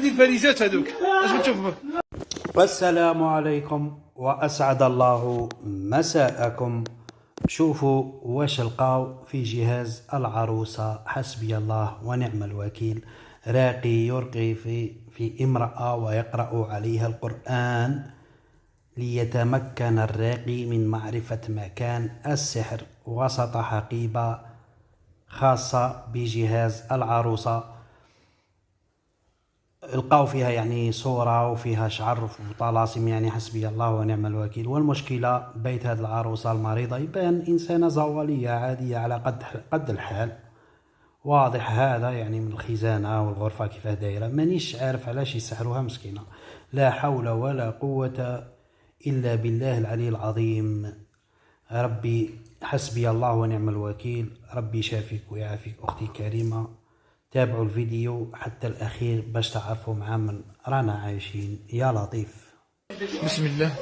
هذه الفريزات هذوك اش بتشوف. والسلام عليكم وأسعد الله مساءكم. شوفوا واش لقاو في جهاز العروسة، حسبي الله ونعم الوكيل. راقي يرقي في امرأة ويقرأ عليها القرآن ليتمكن الراقي من معرفة مكان السحر وسط حقيبة خاصة بجهاز العروسة. لقاو فيها يعني صورة وفيها شعر وطلاسم، يعني حسبي الله ونعم الوكيل. والمشكلة بيت هذه العروسة المريضة يبان إنسانة زوالية عادية على قد الحال، واضح هذا يعني من الخزانة والغرفة كيفاه دايرة. مانيش عارف علاش يسحروها مسكينة. لا حول ولا قوة إلا بالله العلي العظيم. ربي حسبي الله ونعم الوكيل. ربي يشافيك ويعافيك أختي كريمة. تابعوا الفيديو حتى الأخير باش تعرفوا مع من رانا عايشين. يا لطيف. بسم الله.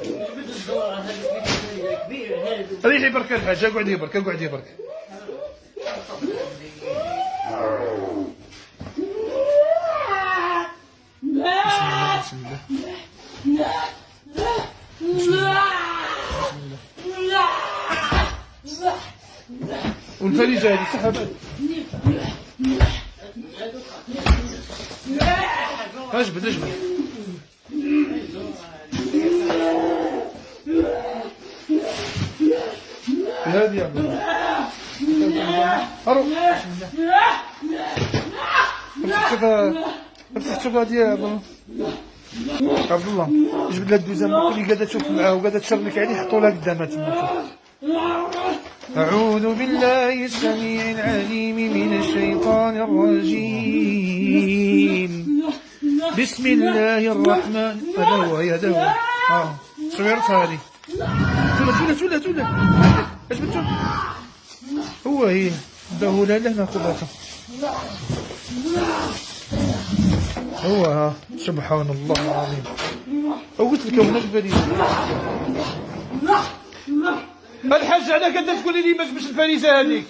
ريحي برك الحاج، اقعدي برك اقعدي برك. بسم الله بسم الله. والفريجة هذه سحبت. اجبد اجبد. هذه يا عبد الله. اروح. بسم الله. افتح شوف هذه يا عبد الله. جبد لها الدوزه اللي قاعده تشوف معاه وقاعده تشرلك عليه، حطوا لها قدامها تما. أعوذ بالله السميع العليم من الشيطان الرجيم. بسم الله الرحمن. هذا هو صغيرت هذه. تولا اش بتشوف؟ هو هي دهولها لهنا خبطها. هو ها سبحان الله العظيم. قلت لك هناك فريزة. الحاج على كدا تقولي لي ما جبتش الفريزة هذيك؟